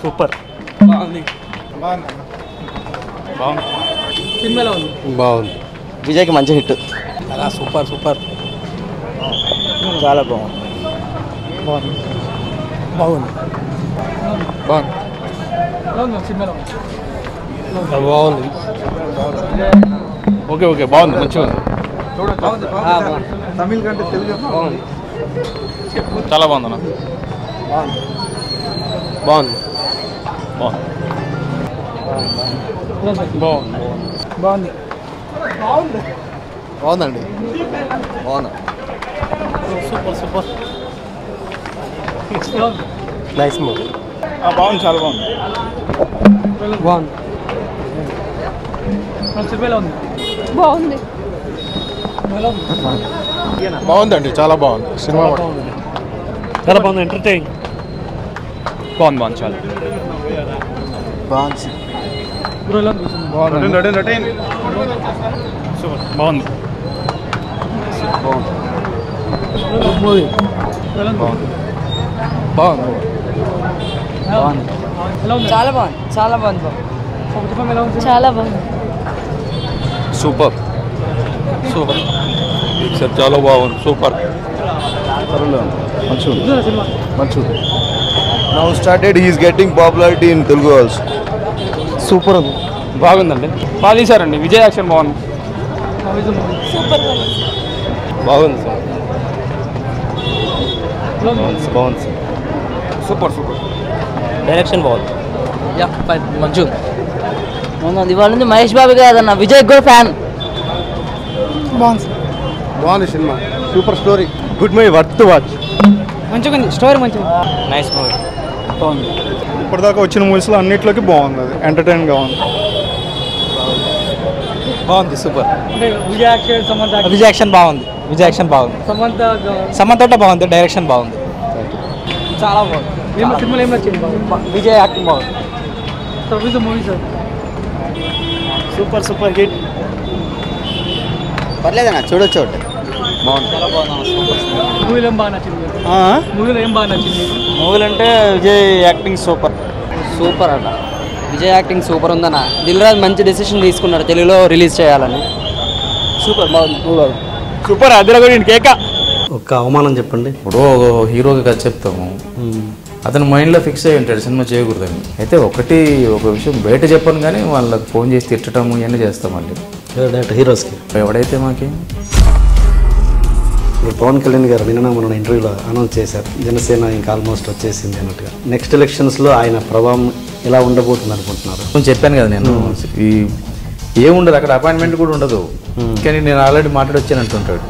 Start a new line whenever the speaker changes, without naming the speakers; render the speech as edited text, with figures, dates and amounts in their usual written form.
Super బాగుంది సినిమాలో ఉంది బాగుంది
విజయ్కి మంచి హిట్
సూపర్ సూపర్
చాలా బాగుంది
బాగుంది బాగుంది సినిమాలో బాగుంది
ఓకే ఓకే బాగుంది మంచిగా ఉంది
తమిళ కంటే తెలుగు బాగుంది
చాలా బాగుంది అన్న
బాగుంది
బాగుంది
బాగుందండి బాగుంది
సూపర్
నైస్ మూవీ
బాగుంది చాలా బాగుంది
సినిమాలో ఉంది
బాగుంది
బాగుందండి చాలా బాగుంది సినిమా
చాలా బాగుంది ఎంటర్టైన్
బాగుంది చాలా
బాగుంది
సూపర్ బాగుంది
మూవీ
బాగుంది
చాలా బాగుంది చాలా బాగుంది చాలా బాగుంది
సూపర్ చాలా బాగుంది సూపర్
మంచిగా now started he's getting popularity in Telugu also
super ఉంది
బాగుందండి బాగా తీశారండి విజయ్ యాక్షన్ బాగుంది
సూపర్
బాగుంది బాగుంది
సూపర్
డైరెక్షన్ బాగుంది
మంచిగా
బాగుంది ఇవాళ నుంచి మహేష్ బాబు కాదన్న విజయ్ కూడా ఫ్యాన్
బాగుంది cinema super story good movie worth to watch
మంచిగా ఉంది స్టోరీ మంచిగా
నైస్ మూవీ
బాగుంది
ఇప్పటిదాకా వచ్చిన మూవీస్లో అన్నిట్లోకి బాగుంది అది ఎంటర్టైన్గా ఉంది
బాగుంది సూపర్
అంటే విజయ్ యాక్షన్
విజయ్ యాక్షన్ బాగుంది సమంత బాగుంది డైరెక్షన్ బాగుంది
చాలా బాగుంది సినిమాలో ఏం నచ్చింది
విజయ్ యాక్టింగ్ బాగుంది
service movie sir
super hit పర్లేదన్నా చూడొచ్చు బాగుంది
మూవీలో ఏం బాగా నచ్చింది మూవీలో ఏం బాగా నచ్చింది
మూవీలు అంటే విజయ్ యాక్టింగ్ సూపర్ అన్న
విజయ్ యాక్టింగ్ సూపర్ ఉందన్న దిల్ రాజు మంచి డెసిషన్ తీసుకున్నారు తెలుగులో రిలీజ్ చేయాలని
సూపర్ బాగుంది
సూపర్ అదిరగొండి కేక
ఒక అవమానం చెప్పండి.
ఇప్పుడు హీరోకి కథ చెప్తాము, అతను మైండ్లో ఫిక్స్ అయ్యి ఉంటాడు సినిమా చేయకూడదని. అయితే ఒక విషయం బయట చెప్పను కానీ వాళ్ళకి ఫోన్ చేసి తిట్టడం ఇవన్నీ చేస్తామండి
హీరోస్కి.
ఎవడైతే మాకేం
పవన్ కళ్యాణ్ గారు నిన్న మన ఇంటర్వ్యూలో అనౌన్స్ చేశారు జనసేన ఇంకా ఆల్మోస్ట్ వచ్చేసింది అన్నట్టుగా. నెక్స్ట్ ఎలక్షన్స్లో ఆయన ప్రభావం ఎలా ఉండబోతుంది అనుకుంటున్నారు?
చెప్పాను కదా నేను, ఏముండదు అక్కడ, అపాయింట్మెంట్ కూడా ఉండదు. కానీ నేను ఆల్రెడీ మాట్లాడొచ్చాను అంటుంటాడు.